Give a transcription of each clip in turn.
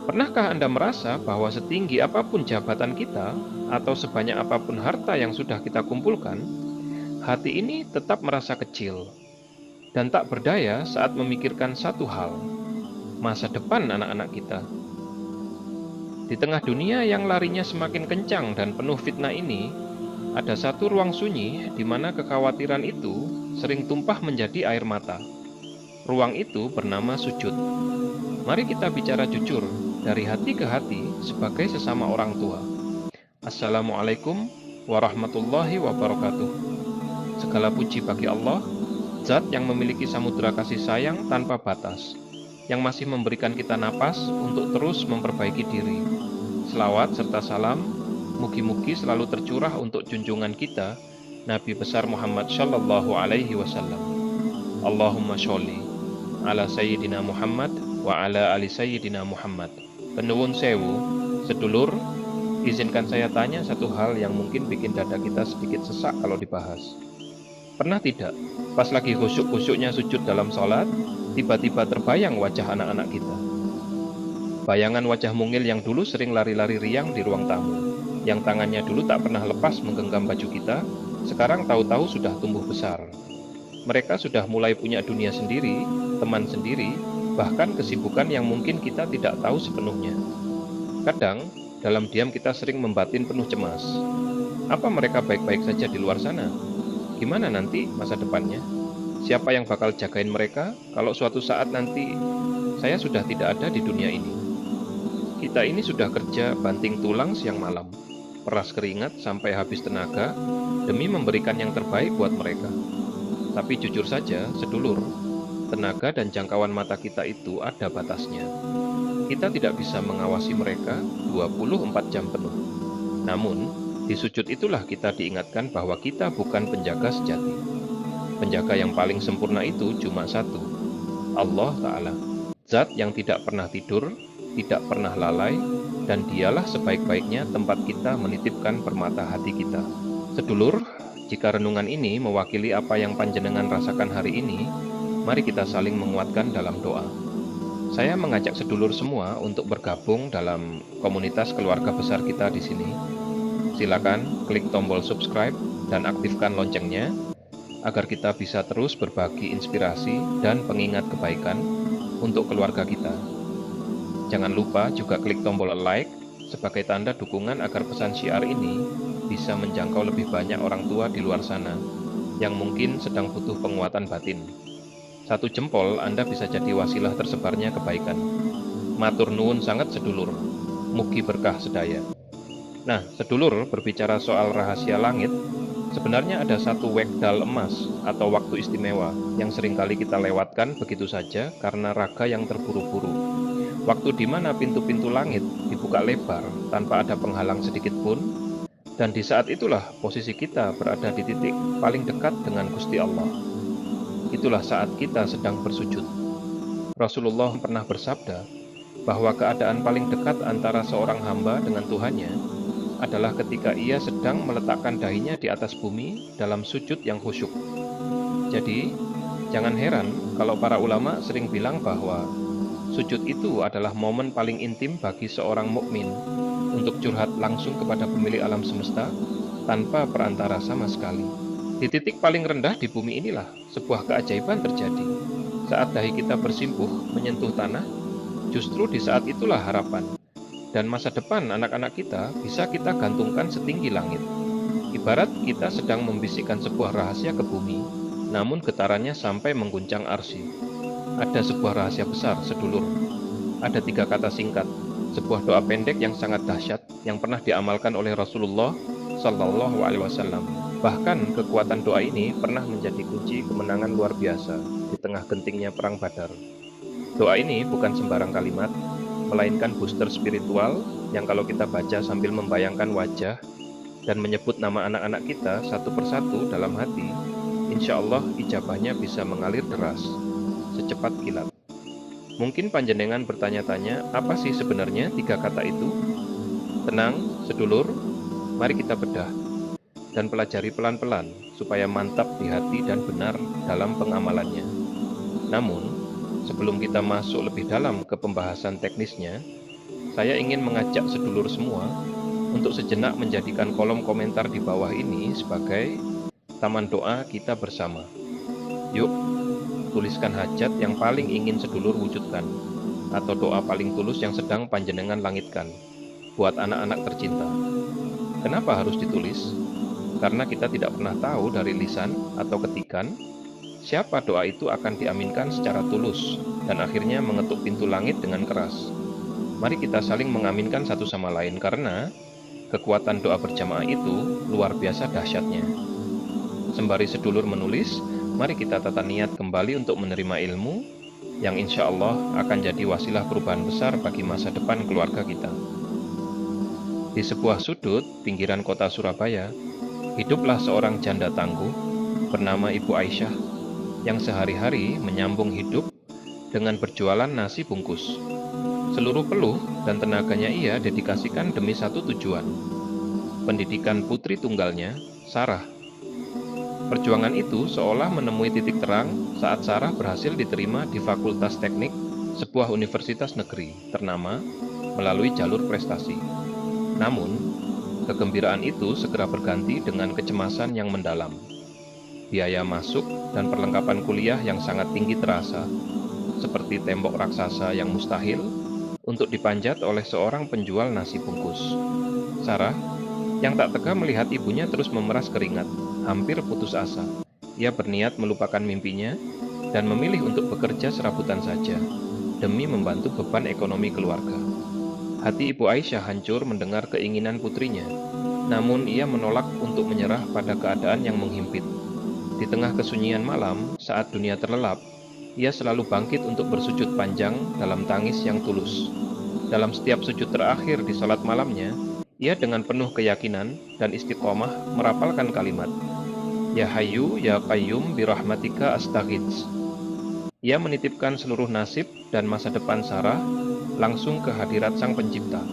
Pernahkah Anda merasa bahwa setinggi apapun jabatan kita atau sebanyak apapun harta yang sudah kita kumpulkan, hati ini tetap merasa kecil dan tak berdaya saat memikirkan satu hal, masa depan anak-anak kita. Di tengah dunia yang larinya semakin kencang dan penuh fitnah ini, ada satu ruang sunyi di mana kekhawatiran itu sering tumpah menjadi air mata. Ruang itu bernama sujud. Mari kita bicara jujur, dari hati ke hati sebagai sesama orang tua. Assalamualaikum warahmatullahi wabarakatuh. Segala puji bagi Allah, Zat yang memiliki samudera kasih sayang tanpa batas, yang masih memberikan kita napas untuk terus memperbaiki diri. Selawat serta salam, mugi-mugi selalu tercurah untuk junjungan kita, Nabi besar Muhammad Shallallahu Alaihi Wasallam. Allahumma sholli ala Sayyidina Muhammad wa ala ali Sayyidina Muhammad. Penuwun sewu, sedulur, izinkan saya tanya satu hal yang mungkin bikin dada kita sedikit sesak kalau dibahas. Pernah tidak, pas lagi khusyuk-khusyuknya sujud dalam sholat, tiba-tiba terbayang wajah anak-anak kita? Bayangan wajah mungil yang dulu sering lari-lari riang di ruang tamu, yang tangannya dulu tak pernah lepas menggenggam baju kita, sekarang tahu-tahu sudah tumbuh besar. Mereka sudah mulai punya dunia sendiri, teman sendiri, bahkan kesibukan yang mungkin kita tidak tahu sepenuhnya. Kadang, dalam diam kita sering membatin penuh cemas. Apa mereka baik-baik saja di luar sana? Gimana nanti masa depannya? Siapa yang bakal jagain mereka kalau suatu saat nanti saya sudah tidak ada di dunia ini? Kita ini sudah kerja banting tulang siang malam, peras keringat sampai habis tenaga demi memberikan yang terbaik buat mereka. Tapi jujur saja, sedulur, tenaga dan jangkauan mata kita itu ada batasnya. Kita tidak bisa mengawasi mereka 24 jam penuh. Namun, di sujud itulah kita diingatkan bahwa kita bukan penjaga sejati. Penjaga yang paling sempurna itu cuma satu, Allah Ta'ala. Zat yang tidak pernah tidur, tidak pernah lalai, dan dialah sebaik-baiknya tempat kita menitipkan permata hati kita. Sedulur, jika renungan ini mewakili apa yang panjenengan rasakan hari ini, mari kita saling menguatkan dalam doa. Saya mengajak sedulur semua untuk bergabung dalam komunitas keluarga besar kita di sini. Silakan klik tombol subscribe dan aktifkan loncengnya agar kita bisa terus berbagi inspirasi dan pengingat kebaikan untuk keluarga kita. Jangan lupa juga klik tombol like sebagai tanda dukungan agar pesan syiar ini bisa menjangkau lebih banyak orang tua di luar sana yang mungkin sedang butuh penguatan batin. Satu jempol Anda bisa jadi wasilah tersebarnya kebaikan. Matur nuwun sangat sedulur, mugi berkah sedaya. Nah, sedulur, berbicara soal rahasia langit, sebenarnya ada satu wekdal emas atau waktu istimewa yang seringkali kita lewatkan begitu saja karena raga yang terburu-buru. Waktu di mana pintu-pintu langit dibuka lebar tanpa ada penghalang sedikit pun, dan di saat itulah posisi kita berada di titik paling dekat dengan Gusti Allah. Itulah saat kita sedang bersujud. Rasulullah pernah bersabda bahwa keadaan paling dekat antara seorang hamba dengan Tuhannya adalah ketika ia sedang meletakkan dahinya di atas bumi dalam sujud yang khusyuk. Jadi, jangan heran kalau para ulama sering bilang bahwa sujud itu adalah momen paling intim bagi seorang mukmin untuk curhat langsung kepada pemilik alam semesta tanpa perantara sama sekali. Di titik paling rendah di bumi inilah sebuah keajaiban terjadi. Saat dahi kita bersimpuh menyentuh tanah, justru di saat itulah harapan dan masa depan anak-anak kita bisa kita gantungkan setinggi langit. Ibarat kita sedang membisikkan sebuah rahasia ke bumi, namun getarannya sampai mengguncang arsy. Ada sebuah rahasia besar, sedulur. Ada 3 kata singkat, sebuah doa pendek yang sangat dahsyat yang pernah diamalkan oleh Rasulullah Shallallahu Alaihi Wasallam. Bahkan kekuatan doa ini pernah menjadi kunci kemenangan luar biasa di tengah gentingnya perang Badar. Doa ini bukan sembarang kalimat, melainkan booster spiritual yang kalau kita baca sambil membayangkan wajah dan menyebut nama anak-anak kita satu persatu dalam hati, insya Allah ijabahnya bisa mengalir deras, secepat kilat. Mungkin panjenengan bertanya-tanya, apa sih sebenarnya 3 kata itu? Tenang, sedulur, mari kita bedah dan pelajari pelan-pelan supaya mantap di hati dan benar dalam pengamalannya. Namun, sebelum kita masuk lebih dalam ke pembahasan teknisnya, saya ingin mengajak sedulur semua untuk sejenak menjadikan kolom komentar di bawah ini sebagai taman doa kita bersama. Yuk, tuliskan hajat yang paling ingin sedulur wujudkan, atau doa paling tulus yang sedang panjenengan langitkan buat anak-anak tercinta. Kenapa harus ditulis? Karena kita tidak pernah tahu dari lisan atau ketikan siapa doa itu akan diaminkan secara tulus dan akhirnya mengetuk pintu langit dengan keras. Mari kita saling mengaminkan satu sama lain karena kekuatan doa berjamaah itu luar biasa dahsyatnya. Sembari sedulur menulis, mari kita tata niat kembali untuk menerima ilmu yang insya Allah akan jadi wasilah perubahan besar bagi masa depan keluarga kita. Di sebuah sudut pinggiran kota Surabaya, hiduplah seorang janda tangguh bernama Ibu Aisyah yang sehari-hari menyambung hidup dengan berjualan nasi bungkus. Seluruh peluh dan tenaganya ia dedikasikan demi satu tujuan, pendidikan putri tunggalnya, Sarah. Perjuangan itu seolah menemui titik terang saat Sarah berhasil diterima di Fakultas Teknik sebuah universitas negeri ternama melalui jalur prestasi. Namun, kegembiraan itu segera berganti dengan kecemasan yang mendalam. Biaya masuk dan perlengkapan kuliah yang sangat tinggi terasa, seperti tembok raksasa yang mustahil untuk dipanjat oleh seorang penjual nasi bungkus. Sarah, yang tak tega melihat ibunya terus memeras keringat, hampir putus asa. Ia berniat melupakan mimpinya dan memilih untuk bekerja serabutan saja, demi membantu beban ekonomi keluarga. Hati Ibu Aisyah hancur mendengar keinginan putrinya, namun ia menolak untuk menyerah pada keadaan yang menghimpit. Di tengah kesunyian malam, saat dunia terlelap, ia selalu bangkit untuk bersujud panjang dalam tangis yang tulus. Dalam setiap sujud terakhir di salat malamnya, ia dengan penuh keyakinan dan istiqomah merapalkan kalimat, Ya Hayyu Ya Qayyum birahmatika astaghits. Ia menitipkan seluruh nasib dan masa depan Sarah langsung ke hadirat Sang Pencipta,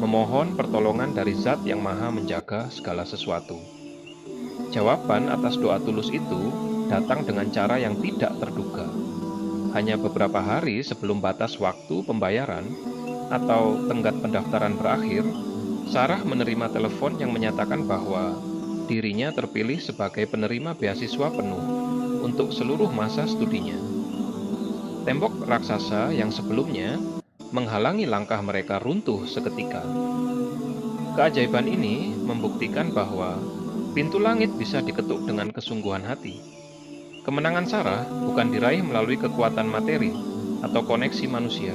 memohon pertolongan dari Zat yang Maha menjaga segala sesuatu. Jawaban atas doa tulus itu datang dengan cara yang tidak terduga. Hanya beberapa hari sebelum batas waktu pembayaran atau tenggat pendaftaran berakhir, Sarah menerima telepon yang menyatakan bahwa dirinya terpilih sebagai penerima beasiswa penuh untuk seluruh masa studinya. Tembok raksasa yang sebelumnya menghalangi langkah mereka runtuh seketika. Keajaiban ini membuktikan bahwa pintu langit bisa diketuk dengan kesungguhan hati. Kemenangan Sarah bukan diraih melalui kekuatan materi atau koneksi manusia,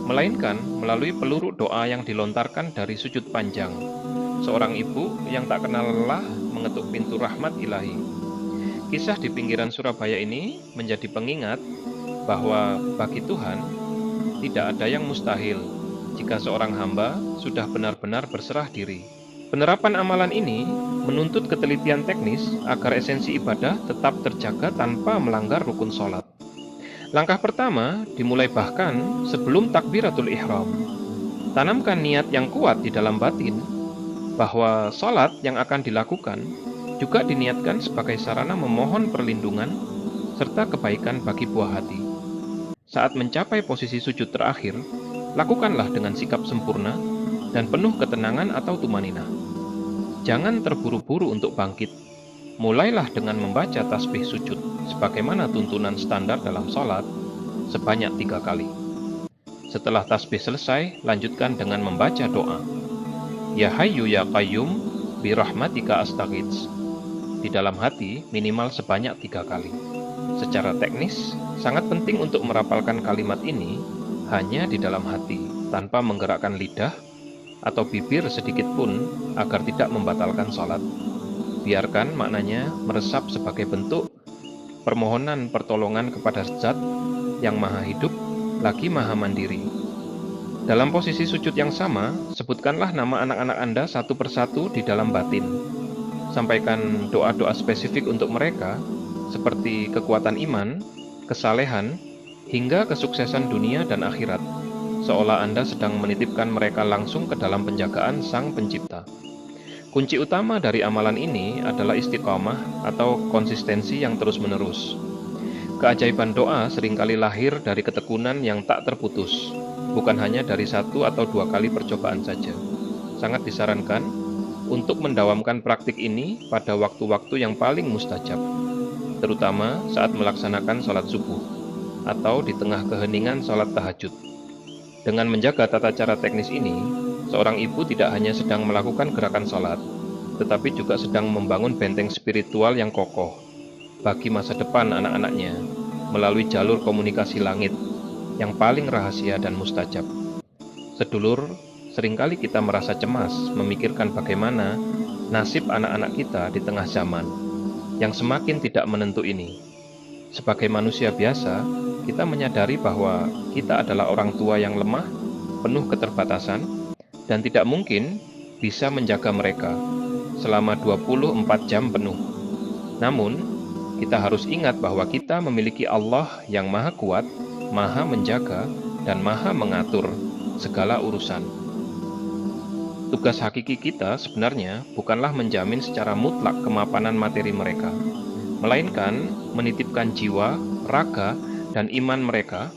melainkan melalui peluru doa yang dilontarkan dari sujud panjang, seorang ibu yang tak kenal lelah mengetuk pintu rahmat ilahi. Kisah di pinggiran Surabaya ini menjadi pengingat bahwa bagi Tuhan tidak ada yang mustahil jika seorang hamba sudah benar-benar berserah diri. Penerapan amalan ini menuntut ketelitian teknis agar esensi ibadah tetap terjaga tanpa melanggar rukun sholat. Langkah pertama dimulai bahkan sebelum takbiratul ihram. Tanamkan niat yang kuat di dalam batin bahwa sholat yang akan dilakukan juga diniatkan sebagai sarana memohon perlindungan serta kebaikan bagi buah hati. Saat mencapai posisi sujud terakhir, lakukanlah dengan sikap sempurna dan penuh ketenangan atau tumanina. Jangan terburu-buru untuk bangkit. Mulailah dengan membaca tasbih sujud sebagaimana tuntunan standar dalam sholat sebanyak 3 kali. Setelah tasbih selesai, lanjutkan dengan membaca doa. Ya Hayyu Ya Qayyum birahmatika astaghits. Di dalam hati minimal sebanyak 3 kali. Secara teknis, sangat penting untuk merapalkan kalimat ini hanya di dalam hati, tanpa menggerakkan lidah atau bibir sedikit pun agar tidak membatalkan sholat. Biarkan maknanya meresap sebagai bentuk permohonan pertolongan kepada Zat yang Maha Hidup lagi Maha Mandiri. Dalam posisi sujud yang sama, sebutkanlah nama anak-anak Anda satu persatu di dalam batin. Sampaikan doa-doa spesifik untuk mereka, seperti kekuatan iman, kesalehan, hingga kesuksesan dunia dan akhirat, seolah Anda sedang menitipkan mereka langsung ke dalam penjagaan Sang Pencipta. Kunci utama dari amalan ini adalah istiqamah atau konsistensi yang terus-menerus. Keajaiban doa seringkali lahir dari ketekunan yang tak terputus, bukan hanya dari 1 atau 2 kali percobaan saja. Sangat disarankan untuk mendawamkan praktik ini pada waktu-waktu yang paling mustajab, terutama saat melaksanakan sholat subuh atau di tengah keheningan sholat tahajud. Dengan menjaga tata cara teknis ini, seorang ibu tidak hanya sedang melakukan gerakan sholat, tetapi juga sedang membangun benteng spiritual yang kokoh bagi masa depan anak-anaknya melalui jalur komunikasi langit yang paling rahasia dan mustajab. Sedulur, seringkali kita merasa cemas memikirkan bagaimana nasib anak-anak kita di tengah zaman yang semakin tidak menentu ini. Sebagai manusia biasa, kita menyadari bahwa kita adalah orang tua yang lemah, penuh keterbatasan, dan tidak mungkin bisa menjaga mereka selama 24 jam penuh. Namun, kita harus ingat bahwa kita memiliki Allah yang maha kuat, maha menjaga, dan maha mengatur segala urusan. Tugas hakiki kita sebenarnya bukanlah menjamin secara mutlak kemapanan materi mereka, melainkan menitipkan jiwa, raga, dan iman mereka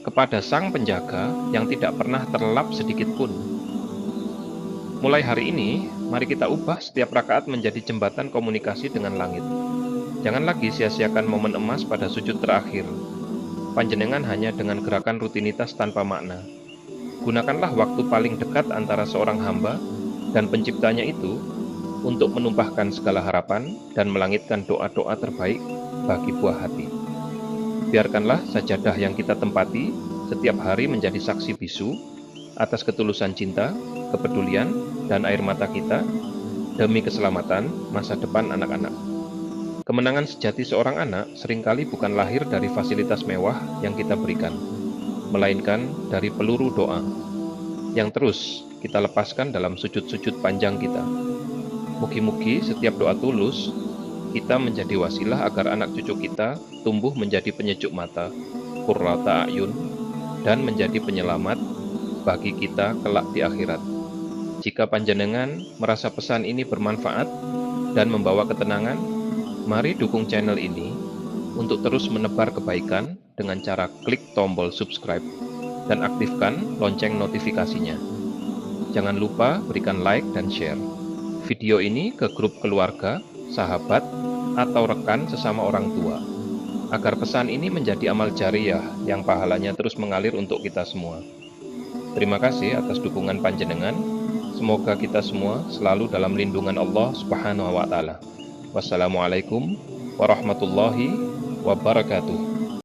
kepada Sang Penjaga yang tidak pernah terlelap sedikit pun. Mulai hari ini, mari kita ubah setiap rakaat menjadi jembatan komunikasi dengan langit. Jangan lagi sia-siakan momen emas pada sujud terakhir. Panjenengan hanya dengan gerakan rutinitas tanpa makna. Gunakanlah waktu paling dekat antara seorang hamba dan penciptanya itu untuk menumpahkan segala harapan dan melangitkan doa-doa terbaik bagi buah hati. Biarkanlah sajadah yang kita tempati setiap hari menjadi saksi bisu atas ketulusan cinta, kepedulian, dan air mata kita demi keselamatan masa depan anak-anak. Kemenangan sejati seorang anak seringkali bukan lahir dari fasilitas mewah yang kita berikan, melainkan dari peluru doa yang terus kita lepaskan dalam sujud-sujud panjang kita. Mugi-mugi setiap doa tulus kita menjadi wasilah agar anak cucu kita tumbuh menjadi penyejuk mata, qurrata a'yun, dan menjadi penyelamat bagi kita kelak di akhirat. Jika panjenengan merasa pesan ini bermanfaat dan membawa ketenangan, mari dukung channel ini untuk terus menebar kebaikan dengan cara klik tombol subscribe dan aktifkan lonceng notifikasinya. Jangan lupa berikan like dan share video ini ke grup keluarga, sahabat, atau rekan sesama orang tua, agar pesan ini menjadi amal jariyah yang pahalanya terus mengalir untuk kita semua. Terima kasih atas dukungan panjenengan. Semoga kita semua selalu dalam lindungan Allah Subhanahu wa Ta'ala. Wassalamualaikum warahmatullahi wabarakatuh.